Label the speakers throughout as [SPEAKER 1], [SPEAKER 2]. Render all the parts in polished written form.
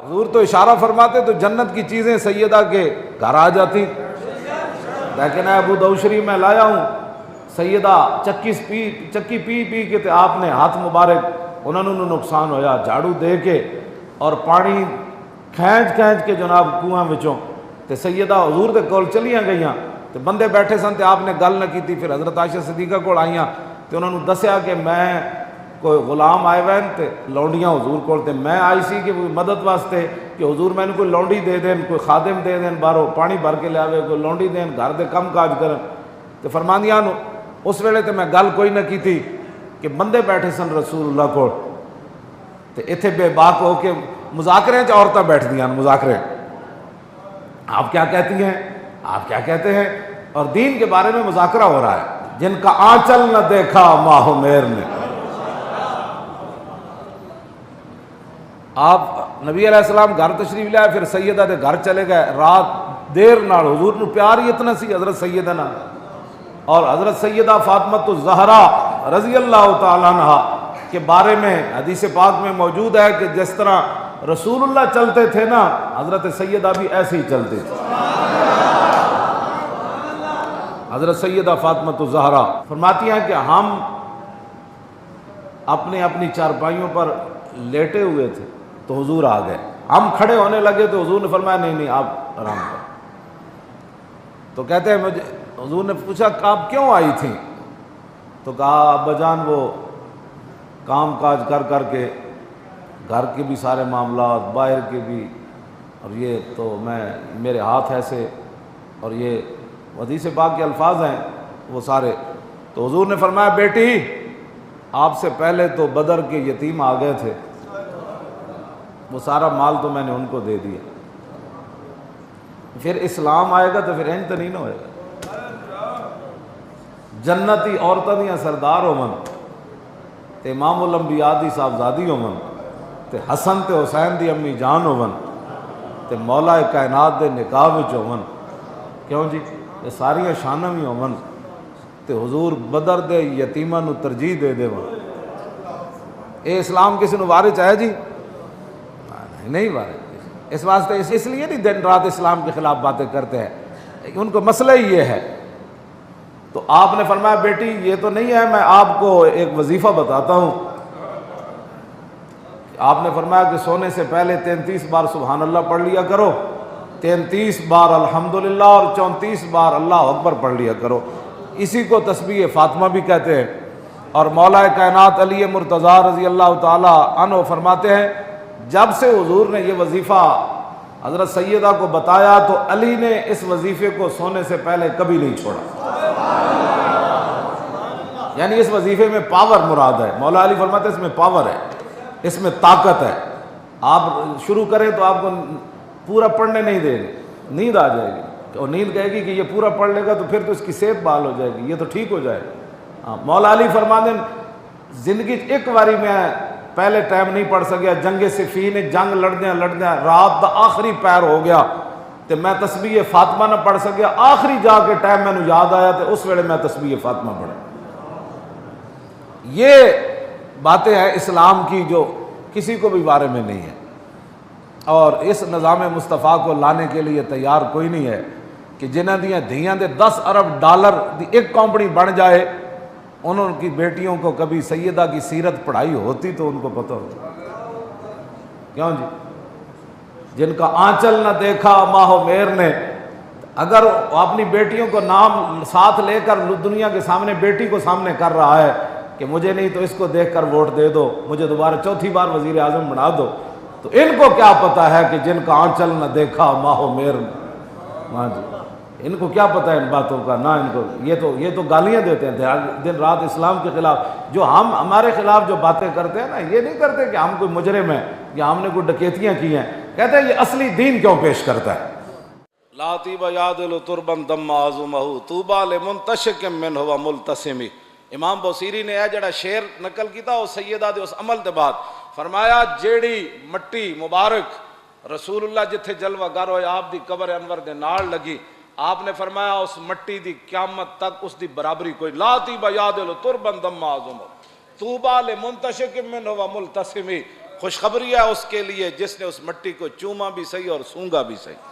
[SPEAKER 1] حضور تو اشارہ فرماتے تو جنت کی چیزیں سیدہ کے گھر آ جاتی، لیکن ابو دوشری میں لایا ہوں، سیدہ چکی پی پی کے آپ نے ہاتھ مبارک انہوں نے نقصان ہویا، جھاڑو دے کے اور پانی کھینچ کے جناب کنواں وچوں تے سیدہ حضور دے کول چلیاں گئیاں تے بندے بیٹھے سن تے آپ نے گل نہ کی، پھر حضرت عائشہ صدیقہ کول آئیاں تے انہوں نے دسیا کہ میں کوئی غلام آئے ہوئے تے لونڈیاں حضور کول تے میں آئی سی کہ مدد واسطے کہ حضور میں نے کوئی لونڈی دے دین، کوئی خادم دے دین، باہروں پانی بھر کے لے کوئی لونڈی دین، گھر دے کم کاج کرن تے فرماندیاں اس ویلے تے میں گل کوئی نہ کی تھی کہ بندے بیٹھے سن رسول اللہ کول تے ایتھے بے باک ہو کے مذاکرے عورتیں بیٹھ دیاں مذاکرے، آپ کیا کہتی ہیں، آپ کیا کہتے ہیں، اور دین کے بارے میں مذاکرہ ہو رہا ہے، جن کا آنچل نہ دیکھا ماہ و مہر نے۔ آپ نبی علیہ السلام گھر تشریف لے آئے، پھر سیدہ دے گھر چلے گئے، رات دیر نال حضور نو پیار ہی اتنا سی حضرت سیدہ نال، اور حضرت سیدہ فاطمہ الزہرا رضی اللہ تعالیٰ عنہا کے بارے میں حدیث پاک میں موجود ہے کہ جس طرح رسول اللہ چلتے تھے نا، حضرت سیدہ بھی ایسے ہی چلتے تھے۔ حضرت سیدہ فاطمہ الزہرا فرماتی ہیں کہ ہم اپنی چارپائیوں پر لیٹے ہوئے تھے تو حضور آ گئے، ہم کھڑے ہونے لگے تو حضور نے فرمایا نہیں آپ آرام کریں۔ تو کہتے ہیں مجھے حضور نے پوچھا کہ آپ کیوں آئی تھیں، تو کہا ابا جان وہ کام کاج کر کے گھر کے بھی سارے معاملات، باہر کے بھی، اور یہ تو میرے ہاتھ ایسے، اور یہ حدیث پاک کے الفاظ ہیں وہ سارے۔ تو حضور نے فرمایا بیٹی آپ سے پہلے تو بدر کے یتیم آ گئے تھے، وہ سارا مال تو میں نے ان کو دے دیا، پھر اسلام آئے گا تو پھر انج تو نہیں نہ ہوئے گا۔ جنتی عورتاں دیاں سردار ہوون تے امام الانبیاء دی صاحبزادی ہوون تے حسن تے حسین دی امی جان ہوون تے مولا کائنات دے نکاح وچ ہوون، کیوں جی یہ ساریاں شاناں بھی ہوون تے حضور بدر دے یتیماں نو ترجیح دے دے ون، اے اسلام کسی نو وارث ہے جی؟ نہیں وارث۔ اس واسطے اس لیے نہیں دن رات اسلام کے خلاف باتیں کرتے ہیں، ان کو مسئلہ ہی یہ ہے۔ تو آپ نے فرمایا بیٹی یہ تو نہیں ہے، میں آپ کو ایک وظیفہ بتاتا ہوں۔ آپ نے فرمایا کہ سونے سے پہلے 33 بار سبحان اللہ پڑھ لیا کرو، 33 بار الحمدللہ اور 34 بار اللہ اکبر پڑھ لیا کرو، اسی کو تسبیح فاطمہ بھی کہتے ہیں۔ اور مولا کائنات علی مرتضیٰ رضی اللہ تعالی عنہ فرماتے ہیں جب سے حضور نے یہ وظیفہ حضرت سیدہ کو بتایا تو علی نے اس وظیفے کو سونے سے پہلے کبھی نہیں چھوڑا، یعنی اس وظیفے میں پاور مراد ہے۔ مولا علی فرماتے ہیں اس میں پاور ہے، اس میں طاقت ہے، آپ شروع کریں تو آپ کو پورا پڑھنے نہیں دیں گے، نیند آ جائے گی، اور نیند کہے گی کہ یہ پورا پڑھ لے گا تو پھر تو اس کی صحت بحال ہو جائے گی، یہ تو ٹھیک ہو جائے گا۔ مولا علی فرماتے ہیں زندگی ایک باری میں پہلے ٹائم نہیں پڑھ سکیا، جنگ صفین جنگ لڑدیاں رات دا آخری پیر ہو گیا تو میں تسبیح فاطمہ نہ پڑھ سکیا، آخری جا کے ٹائم میں نے یاد آیا تو اس ویلے میں تسبیح فاطمہ پڑھا۔ یہ باتیں ہیں اسلام کی جو کسی کو بھی بارے میں نہیں ہے، اور اس نظام مصطفیٰ کو لانے کے لیے تیار کوئی نہیں ہے کہ جنہ دیاں دھیاں دے 10 ارب ڈالر دی ایک کمپنی بن جائے، انہوں کی بیٹیوں کو کبھی سیدہ کی سیرت پڑھائی ہوتی تو ان کو پتہ ہوتا، کیوں جی؟ جن کا آنچل نہ دیکھا ماہ و مہر نے، اگر وہ اپنی بیٹیوں کو نام ساتھ لے کر دنیا کے سامنے بیٹی کو سامنے کر رہا ہے کہ مجھے نہیں تو اس کو دیکھ کر ووٹ دے دو، مجھے دوبارہ چوتھی بار وزیر اعظم بنا دو، تو ان کو کیا پتہ ہے کہ جن کا آنچل نہ دیکھا ماہ و مہر نے، ہاں جی، ان کو کیا پتہ ہے ان باتوں کا، نہ ان کو، یہ تو گالیاں دیتے ہیں دن رات اسلام کے خلاف، جو ہمارے خلاف جو باتیں کرتے ہیں نا، یہ نہیں کرتے کہ ہم کوئی مجرم ہیں یا ہم نے کوئی ڈکیتیاں کی ہیں، کہتے ہیں یہ اصلی دین کیوں پیش کرتا ہے۔ لا طیب یعدل تربا دم عظمہ طوبی لمنتشق منہ وملتسم۔ امام بوسیری نے یہ جڑا شعر نقل کیتا وہ سیدہ دے اس عمل دے بعد فرمایا جیڑی مٹی مبارک رسول اللہ جتھے جلوہ گر ہوئے آپ دی قبر انور دے نال لگی، آپ نے فرمایا اس مٹی دی قیامت تک اس دی برابری کوئی، لا طیب یعدل تربا دم عظمہ طوبی لمنتشق منہ وملتسم۔ خوشخبری ہے اس کے لیے جس نے اس مٹی کو چوما بھی صحیح اور سونگا بھی صحیح۔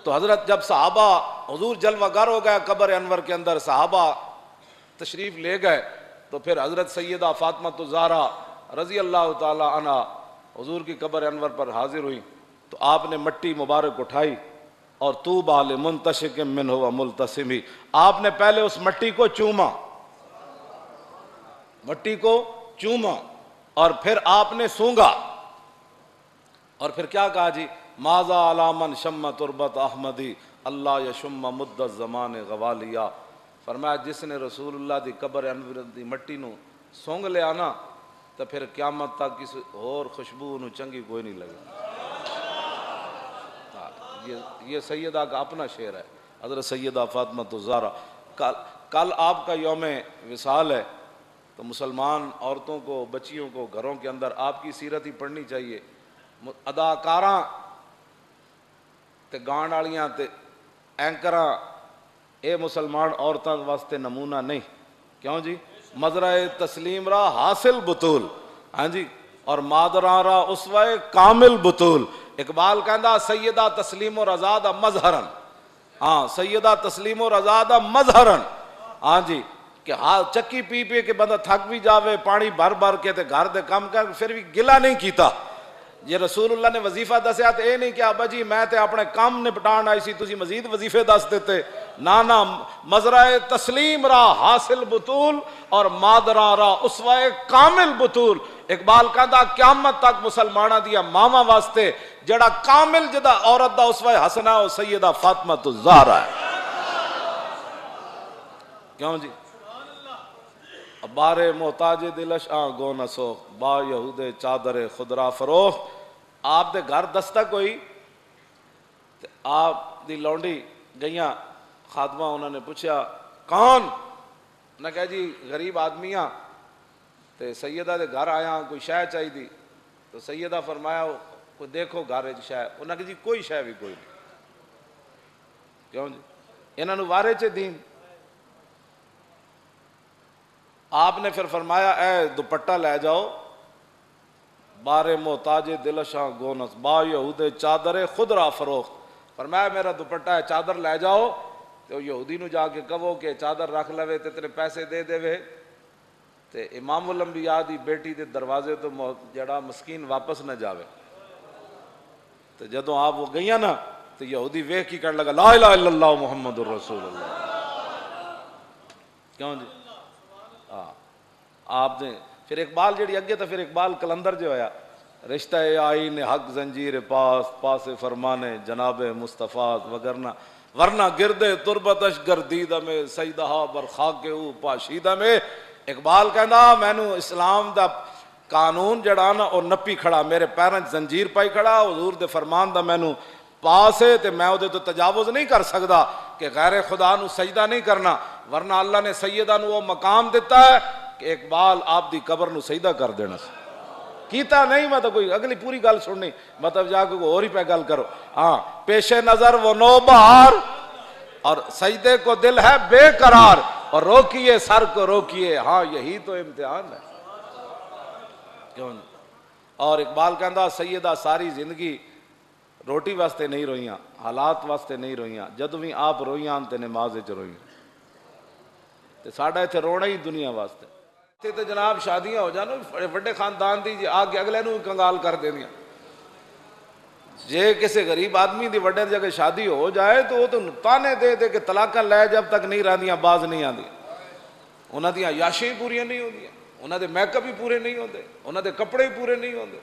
[SPEAKER 1] تو حضرت جب صحابہ حضور جلوہ گر ہو گیا قبر انور کے اندر، صحابہ تشریف لے گئے، تو پھر حضرت سیدہ فاطمہ الزہرا رضی اللہ تعالی عنہ حضور کی قبر انور پر حاضر ہوئی، تو آپ نے مٹی مبارک اٹھائی اور طوبیٰ لمنتشق منہ وملتسم، آپ نے پہلے اس مٹی کو چوما، مٹی کو چوما، اور پھر آپ نے سونگا، اور پھر کیا کہا جی، ماذا علی من شم تربت احمدی اللہ یشم مد الزمان غوالیا، فرمایا جس نے رسول اللہ دی قبر انور دی مٹی نو سونگ لیا نا تو پھر قیامت تک کسی اور خوشبو نو چنگی کوئی نہیں لگے۔ یہ سیدہ کا اپنا شعر ہے، حضرت سیدہ فاطمہ الزہرا۔ کل آپ کا یوم وصال ہے، تو مسلمان عورتوں کو، بچیوں کو گھروں کے اندر آپ کی سیرت ہی پڑھنی چاہیے۔ اداکاراں تے گان والیاں تے اینکراں اے مسلمان عورتاں واسطے نمونہ نہیں، کیوں جی؟ مزرع تسلیم را حاصل بطول، ہاں جی، اور مادراں را اسوہ کامل بطول۔ اقبال کہندا سیدہ تسلیم و رضا مظہرن، ہاں سیدہ تسلیم و رضا مظہرن، ہاں جی، کہ ہاں چکی پی پی کے بندہ تھک بھی جاوے، پانی بھر بھر کے تے گھر دے کام کر پھر بھی گلہ نہیں کیتا۔ یہ رسول اللہ نے وظیفہ دسیا تے اے نہیں کہ ابا جی میں تے اپنے کام نپٹان آئی سی تسی مزید وظیفے دس دیتے، نانا مزرع تسلیم را حاصل بطول اور مادرا را اسوہ کامل بطول۔ اقبال کہندا قیامت تک مسلمانہ دیا ماما واسطے جڑا کامل جدا عورت دا اسوہ حسنہ او سیدہ فاطمہ الزہرا ہے، کیوں جی؟ بارے محتاج دلش گو نسو با یہود چادر خدرا فروخ۔ آپ دے گھر دستک ہوئی، آپ دی لونڈی گئیاں خادمہ، انہوں نے پوچھا کون؟ انہوں نے کہا جی غریب آدمیاں تے سیدہ دے گھر آیا کوئی شے چاہی دی، تو سیدہ فرمایا کوئی دیکھو گھر شے، انہوں نے کہا جی کوئی شے بھی کوئی نہیں، کیوں جی؟ انہوں نے وارے چے دین۔ آپ نے پھر فرمایا اے دوپٹہ لے جاؤ، بارے محتاج دلشاں گونس با یہود چادر خدرا فروخت، فرمایا میرا دوپٹہ ہے چادر لے جاؤ، تو یہودی نو جا کے کہو کہ چادر رکھ لوے تے تیرے پیسے دے دے وے، تے امام الانبیاء دی بیٹی دے دروازے تو جڑا مسکین واپس نہ جاوے۔ تو جدوں آپ وہ گئیاں نا تو یہودی ویکھ کی کہنے لگا لا الہ الا اللہ محمد الرسول اللہ، کیوں جی؟ آپ نے پھر اقبال جڑی اگے تو پھر اقبال کلندر جو ہویا، رشتہ آئین حق زنجیر پاس پاس فرمانے جناب مصطفیٰ ورنہ گردے تربتش گردیدہ میں سیدہا برخاک او پاشیدہ میں۔ اقبال کہنا میں نو اسلام دا قانون جڑا نا اور نپی کھڑا، میرے پیروں زنجیر پائی کھڑا، حضور دے فرمان دا میں نو پاس ہے تے میں او دے تو تجاوز نہیں کر سکدا کہ غیر خدا نو سجدہ نہیں کرنا، ورنہ اللہ نے سیدہ نو وہ مقام دیتا ہے کہ اقبال آپ دی قبر نو سجدہ کر دینا کیتا نہیں، مطلب کوئی اگلی پوری گل سننی، مطلب جا کے کوئی اور ہی پہ گل کرو۔ ہاں پیش نظر وہ نو بہار اور سجدے کو دل ہے بے قرار، اور روکیے سر کو روکیے، ہاں یہی تو امتحان ہے، کیوں؟ اور اقبال کہندا سیدہ ساری زندگی روٹی واسطے نہیں روئیاں، حالات واسطے نہیں روئیاں، جدوں بھی آپ روئیاں تے نماز وچ روئیاں، تے ساڈا ایتھے رونا ہی دنیا واسطے۔ تے جناب شادیاں ہو جان بڑے بڑے خاندان دی جی آ کے اگلے نو کنگال کر دیندیاں، جے کسی غریب آدمی دی وڈے جگہ شادی ہو جائے تو وہ تو تانے دے دے کہ طلاقاں لے جب تک نہیں رہندیاں باز نہیں آندی، انہاں دیاں عیاشیاں پوریاں نہیں ہوندیاں، انہاں دے میک اپ ہی پورے نہیں ہوندے، انہاں دے کپڑے ہی پورے نہیں ہوندے،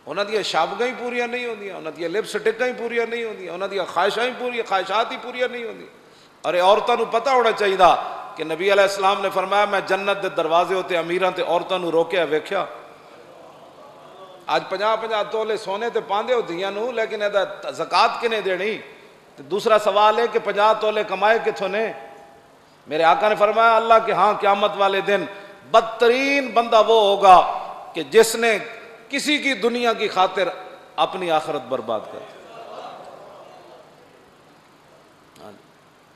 [SPEAKER 1] انہاں دیاں شابگاں ہی پوریاں نہیں ہوندیاں، انہاں دیاں لپسٹکاں ہی پوریاں نہیں ہوندیاں، انہاں دیاں خواہشات ہی پوریاں نہیں ہوندیاں۔ اور عورتاں نو پتہ ہونا چاہیے کہ نبی علیہ السلام نے فرمایا میں جنت دے دروازے ہوتے امیراں تے عورتاں نو روکیا ویکھیا، آج 50 تولے سونے تے پاندے ہو دیاں نو، لیکن ادا زکات کنے دینی؟ دوسرا سوال ہے کہ 50 تولے کمائے کتھوں نے؟ میرے آقا نے فرمایا اللہ کے ہاں قیامت والے دن بدترین بندہ وہ ہوگا کہ جس نے کسی کی دنیا کی خاطر اپنی آخرت برباد کر دی۔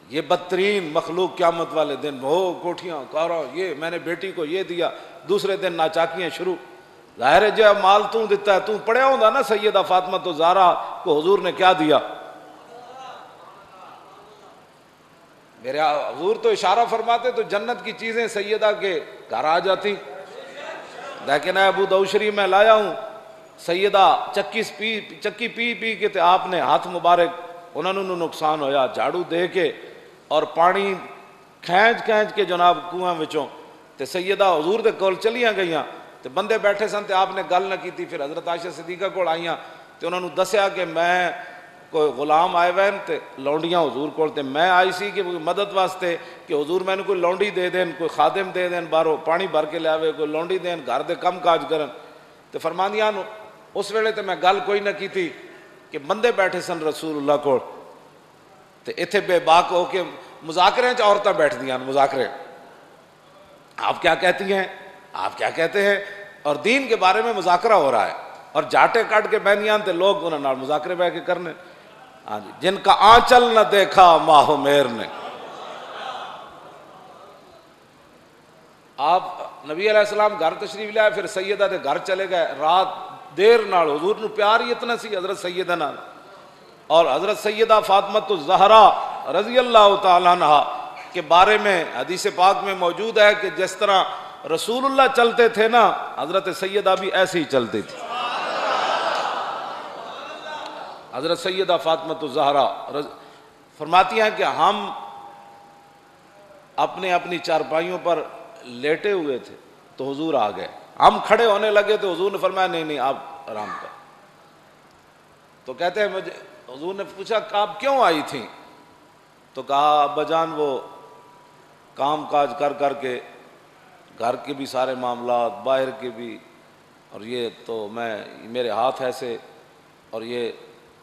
[SPEAKER 1] یہ بدترین مخلوق قیامت والے دن ہو، کوٹھیاں کارا، یہ میں نے بیٹی کو یہ دیا، دوسرے دن ناچاکیاں شروع، ظاہر ہے جو مال تو دیتا ہے، تو پڑھیا ہوتا نا سیدہ فاطمہ تو زہرا کو حضور نے کیا دیا؟ میرے حضور تو اشارہ فرماتے تو جنت کی چیزیں سیدہ کے گھر آ جاتی، لیکن ابو داؤد شریف میں لایا ہوں، سیدہ چکی پی پی کے تے آپ نے ہاتھ مبارک انہوں نے نقصان ہویا، جھاڑو دے کے اور پانی کھینچ کے جناب کنواں وچوں تے سیدہ حضور دے کول چلیاں گئیاں تے بندے بیٹھے سن تے آپ نے گل نہ کیتی۔ پھر حضرت عائشہ صدیقہ کول آئیاں تے انہوں نے دسیا کہ میں کوئی غلام آئے ہوئے تے لونڈیاں حضور کول تے میں آئی سی کہ مدد واسطے کہ حضور میں نے کوئی لونڈی دے دین، کوئی خادم دے دین، باہروں پانی بھر کے لے کوئی لونڈی دین، گھر دے کم کاج کرن تے فرماندیاں اس ویلے تے میں گل کوئی نہ کیتی کہ بندے بیٹھے سن رسول اللہ کول تے ایتھے بے باک ہو کے مذاکرے چ عورتیں بیٹھ دیاں مذاکرے، آپ کیا کہتی ہیں، آپ کیا کہتے ہیں، اور دین کے بارے میں مذاکرہ ہو رہا ہے اور جاٹے کاٹ کے بہنیاں تے لوگ انہوں نے مذاکرے بہ کے کرنے۔ ہاں جی، جن کا آنچل نہ دیکھا ماہ مہر نے۔ آپ نبی علیہ السلام گھر تشریف لے آئے، پھر سیدہ دے گھر چلے گئے، رات دیر نال حضور نو پیار ہی اتنا سی حضرت سیدہ نال، اور حضرت سیدہ فاطمہ الزہرا رضی اللہ تعالیٰ عنہ کے بارے میں حدیث پاک میں موجود ہے کہ جس طرح رسول اللہ چلتے تھے نا، حضرت سیدہ بھی ایسے ہی چلتی تھی۔ حضرت سیدہ فاطمہ الزہرا فرماتی ہیں کہ ہم اپنی چارپائیوں پر لیٹے ہوئے تھے تو حضور آ گئے، ہم کھڑے ہونے لگے تو حضور نے فرمایا نہیں آپ آرام کر۔ تو کہتے ہیں مجھے حضور نے پوچھا کہ آپ کیوں آئی تھیں؟ تو کہا ابا جان وہ کام کاج کر کے گھر کے بھی سارے معاملات، باہر کے بھی، اور یہ تو میرے ہاتھ ایسے، اور یہ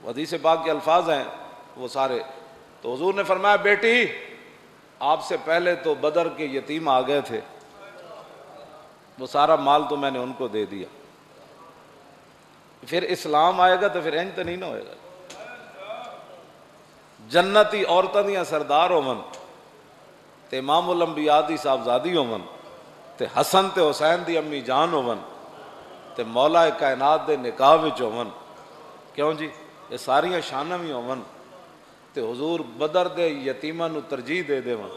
[SPEAKER 1] حدیث پاک کے الفاظ ہیں وہ سارے۔ تو حضور نے فرمایا بیٹی آپ سے پہلے تو بدر کے یتیم آ گئے تھے، وہ سارا مال تو میں نے ان کو دے دیا، پھر اسلام آئے گا تو پھر انج تو نہیں نہ ہوئے گا۔ جنتی عورتاں دیاں سردار ہوون تے امام الانبیاء دی صاحبزادی ہوون تے حسن تے حسین دی امی جان ہوون تے مولا کائنات دے نکاح وچ ہوون، کیوں جی یہ ساریاں شاناں بھی ہوون تے حضور بدر دے یتیماں نو ترجیح دے دیون،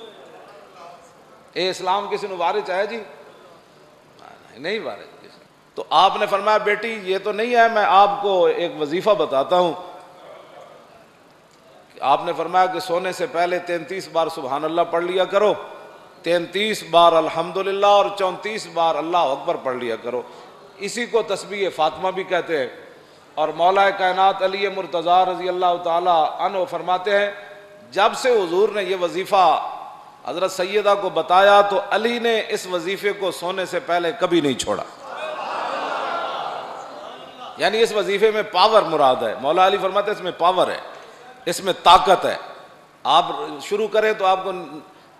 [SPEAKER 1] اے اسلام کسی نو وارث ہے جی؟ نہیں وارث کسی۔ تو آپ نے فرمایا بیٹی یہ تو نہیں ہے، میں آپ کو ایک وظیفہ بتاتا ہوں۔ آپ نے فرمایا کہ سونے سے پہلے 33 بار سبحان اللہ پڑھ لیا کرو، 33 بار الحمدللہ اور 34 بار اللہ اکبر پڑھ لیا کرو، اسی کو تسبیح فاطمہ بھی کہتے ہیں۔ اور مولا کائنات علی مرتضیٰ رضی اللہ تعالی عنہ فرماتے ہیں جب سے حضور نے یہ وظیفہ حضرت سیدہ کو بتایا تو علی نے اس وظیفے کو سونے سے پہلے کبھی نہیں چھوڑا، یعنی اس وظیفے میں پاور مراد ہے۔ مولا علی فرماتے ہیں اس میں پاور ہے، اس میں طاقت ہے، آپ شروع کریں تو آپ کو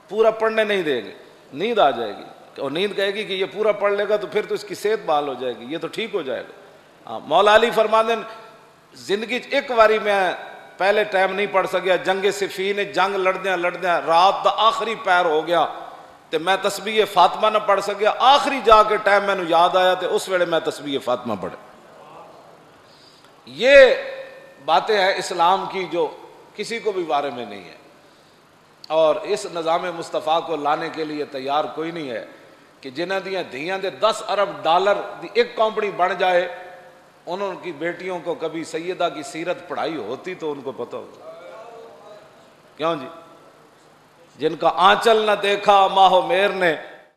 [SPEAKER 1] پورا پڑھنے نہیں دیں گے، نیند آ جائے گی، اور نیند کہے گی کہ یہ پورا پڑھ لے گا تو پھر تو اس کی صحت بحال ہو جائے گی، یہ تو ٹھیک ہو جائے گا۔ مولا علی فرماتے ہیں زندگی ایک باری میں پہلے ٹائم نہیں پڑھ سکیا، جنگ صفین جنگ لڑدیاں رات دا آخری پیر ہو گیا تے میں تسبیح فاطمہ نہ پڑھ سکیا، آخری جا کے ٹائم میں نے یاد آیا تے اس ویلے میں تسبیح فاطمہ پڑھے۔ یہ باتیں ہیں اسلام کی جو کسی کو بھی بارے میں نہیں ہے، اور اس نظام مصطفیٰ کو لانے کے لیے تیار کوئی نہیں ہے کہ جنہ دیاں دھیاں دے 10 ارب ڈالر دی ایک کمپنی بن جائے، انہوں کی بیٹیوں کو کبھی سیدہ کی سیرت پڑھائی ہوتی تو ان کو پتہ ہوتا، کیوں جی؟ جن کا آنچل نہ دیکھا ماہ مہر نے